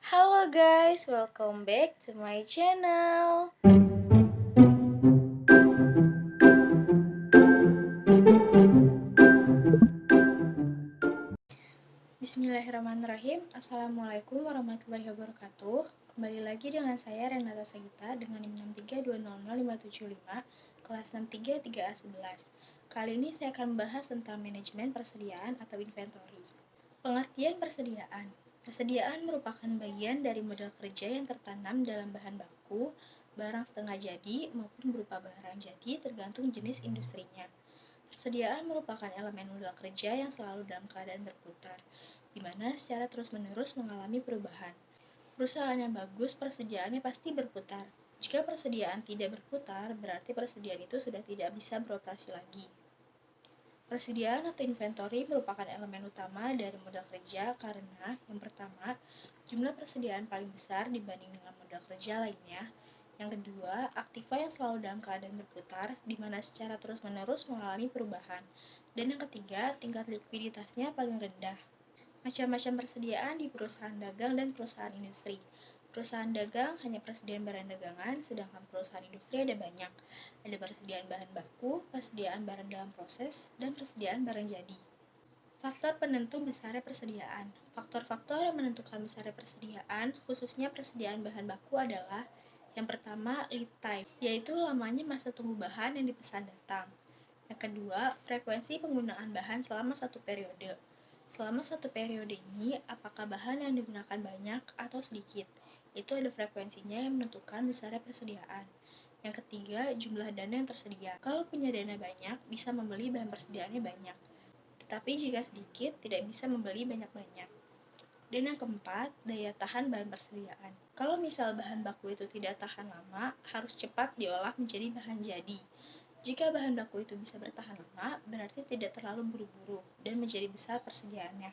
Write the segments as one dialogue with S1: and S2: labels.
S1: Halo guys, welcome back to my channel. Bismillahirrahmanirrahim. Assalamualaikum warahmatullahi wabarakatuh. Kembali lagi dengan saya Renata Sagita dengan NIM 632000575 kelas 63 3A11. Kali ini saya akan membahas tentang manajemen persediaan atau inventory. Pengertian persediaan. Persediaan merupakan bagian dari modal kerja yang tertanam dalam bahan baku, barang setengah jadi, maupun berupa barang jadi tergantung jenis industrinya. Persediaan merupakan elemen modal kerja yang selalu dalam keadaan berputar, di mana secara terus-menerus mengalami perubahan. Perusahaan yang bagus, persediaannya pasti berputar. Jika persediaan tidak berputar, berarti persediaan itu sudah tidak bisa beroperasi lagi. Persediaan atau inventory merupakan elemen utama dari modal kerja karena, yang pertama, jumlah persediaan paling besar dibanding dengan modal kerja lainnya. Yang kedua, aktiva yang selalu dalam keadaan berputar, di mana secara terus-menerus mengalami perubahan. Dan yang ketiga, tingkat likuiditasnya paling rendah. Macam-macam persediaan di perusahaan dagang dan perusahaan industri. Perusahaan dagang hanya persediaan barang dagangan, sedangkan perusahaan industri ada banyak. Ada persediaan bahan baku, persediaan barang dalam proses, dan persediaan barang jadi. Faktor penentu besarnya persediaan. Faktor-faktor yang menentukan besarnya persediaan, khususnya persediaan bahan baku adalah yang pertama, lead time, yaitu lamanya masa tunggu bahan yang dipesan datang. Yang kedua, frekuensi penggunaan bahan selama satu periode. Selama satu periode ini, apakah bahan yang digunakan banyak atau sedikit? Itu ada frekuensinya yang menentukan besarnya persediaan. Yang ketiga, jumlah dana yang tersedia. Kalau punya dana banyak, bisa membeli bahan persediaannya banyak. Tetapi jika sedikit, tidak bisa membeli banyak-banyak. Dan yang keempat, daya tahan bahan persediaan. Kalau misal bahan baku itu tidak tahan lama, harus cepat diolah menjadi bahan jadi. Jika bahan baku itu bisa bertahan lama, berarti tidak terlalu buru-buru dan menjadi besar persediaannya.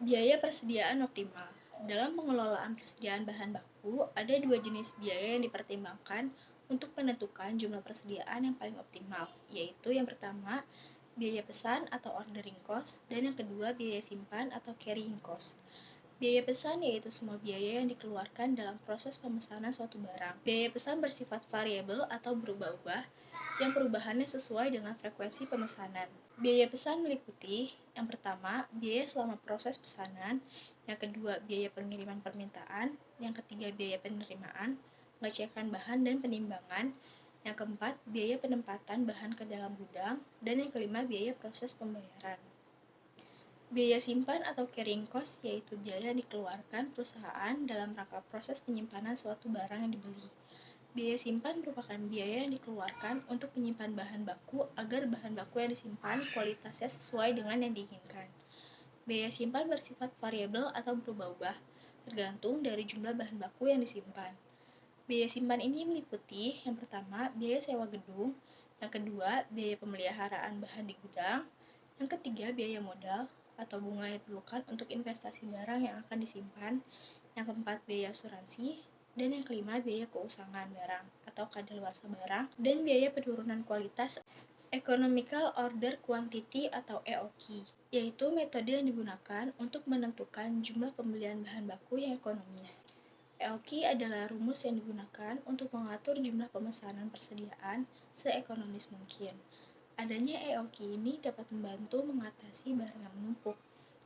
S1: Biaya persediaan optimal. Dalam pengelolaan persediaan bahan baku, ada dua jenis biaya yang dipertimbangkan untuk menentukan jumlah persediaan yang paling optimal, yaitu yang pertama, biaya pesan atau ordering cost, dan yang kedua, biaya simpan atau carrying cost. Biaya pesan yaitu semua biaya yang dikeluarkan dalam proses pemesanan suatu barang. Biaya pesan bersifat variabel atau berubah-ubah, yang perubahannya sesuai dengan frekuensi pemesanan. Biaya pesan meliputi, yang pertama, biaya selama proses pesanan, yang kedua, biaya pengiriman permintaan, yang ketiga, biaya penerimaan, pengecekan bahan dan penimbangan, yang keempat, biaya penempatan bahan ke dalam gudang, dan yang kelima, biaya proses pembayaran. Biaya simpan atau carrying cost yaitu biaya yang dikeluarkan perusahaan dalam rangka proses penyimpanan suatu barang yang dibeli. Biaya simpan merupakan biaya yang dikeluarkan untuk menyimpan bahan baku agar bahan baku yang disimpan kualitasnya sesuai dengan yang diinginkan. Biaya simpan bersifat variabel atau berubah-ubah, tergantung dari jumlah bahan baku yang disimpan. Biaya simpan ini meliputi yang pertama, biaya sewa gedung, yang kedua, biaya pemeliharaan bahan di gudang, yang ketiga, biaya modal atau bunga yang diperlukan untuk investasi barang yang akan disimpan, yang keempat, biaya asuransi, dan yang kelima, biaya keusangan barang atau kadaluarsa barang, dan biaya penurunan kualitas Economical Order Quantity atau EOQ, yaitu metode yang digunakan untuk menentukan jumlah pembelian bahan baku yang ekonomis. EOQ adalah rumus yang digunakan untuk mengatur jumlah pemesanan persediaan seekonomis mungkin. Adanya EOQ ini dapat membantu mengatasi barang yang menumpuk.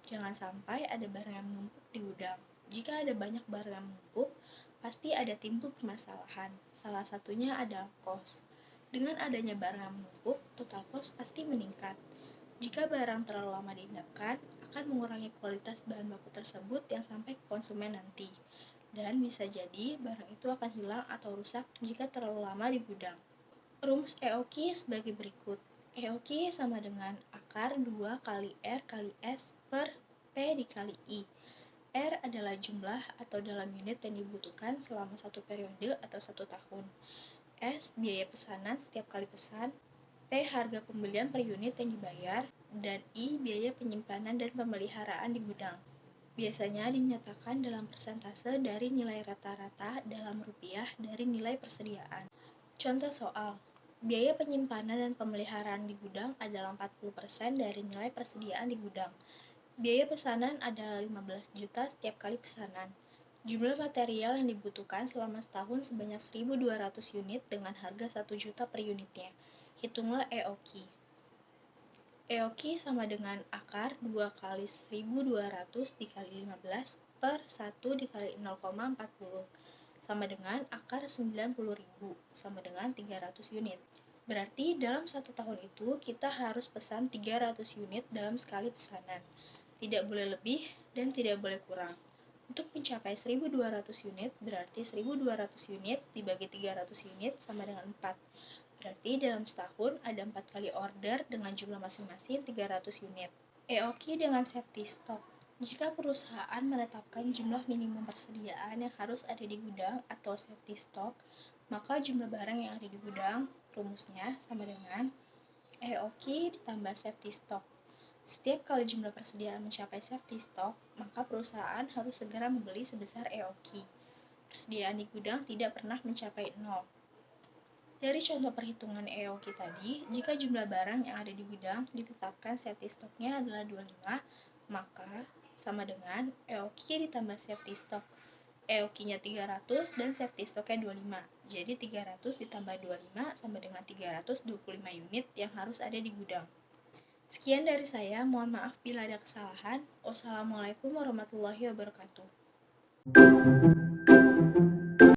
S1: Jangan sampai ada barang yang menumpuk di gudang. Jika ada banyak barang yang menumpuk, pasti ada timbul permasalahan. Salah satunya adalah cost. Dengan adanya barang yang menumpuk, total cost pasti meningkat. Jika barang terlalu lama diendapkan, akan mengurangi kualitas bahan baku tersebut yang sampai ke konsumen nanti. Dan bisa jadi barang itu akan hilang atau rusak jika terlalu lama di gudang. Rumus EOQ sebagai berikut. EOQ sama dengan akar 2 kali R kali S per P dikali I. R adalah jumlah atau dalam unit yang dibutuhkan selama satu periode atau satu tahun. S biaya pesanan setiap kali pesan. P harga pembelian per unit yang dibayar. Dan I biaya penyimpanan dan pemeliharaan di gudang. Biasanya dinyatakan dalam persentase dari nilai rata-rata dalam rupiah dari nilai persediaan. Contoh soal. Biaya penyimpanan dan pemeliharaan di gudang adalah 40% dari nilai persediaan di gudang. Biaya pesanan adalah 15 juta setiap kali pesanan. Jumlah material yang dibutuhkan selama setahun sebanyak 1.200 unit dengan harga 1 juta per unitnya. Hitunglah EOQ. EOQ sama dengan akar 2 kali 1.200 dikali 15 per 1 dikali 0,40 sama dengan akar 90.000 sama dengan 300 unit. Berarti dalam 1 tahun itu kita harus pesan 300 unit dalam sekali pesanan. Tidak boleh lebih dan tidak boleh kurang. Untuk mencapai 1.200 unit, berarti 1.200 unit dibagi 300 unit sama dengan 4. Berarti dalam setahun ada 4 kali order dengan jumlah masing-masing 300 unit. EOQ dengan safety stock. Jika perusahaan menetapkan jumlah minimum persediaan yang harus ada di gudang atau safety stock, maka jumlah barang yang ada di gudang, rumusnya sama dengan EOQ ditambah safety stock. Setiap kali jumlah persediaan mencapai safety stock, maka perusahaan harus segera membeli sebesar EOQ. Persediaan di gudang tidak pernah mencapai 0. Dari contoh perhitungan EOQ tadi, jika jumlah barang yang ada di gudang ditetapkan safety stock-nya adalah 25, maka sama dengan EOQ ditambah safety stock. EOQ-nya 300 dan safety stock-nya 25. Jadi 300 ditambah 25 sama dengan 325 unit yang harus ada di gudang. Sekian dari saya, mohon maaf bila ada kesalahan. Wassalamualaikum warahmatullahi wabarakatuh.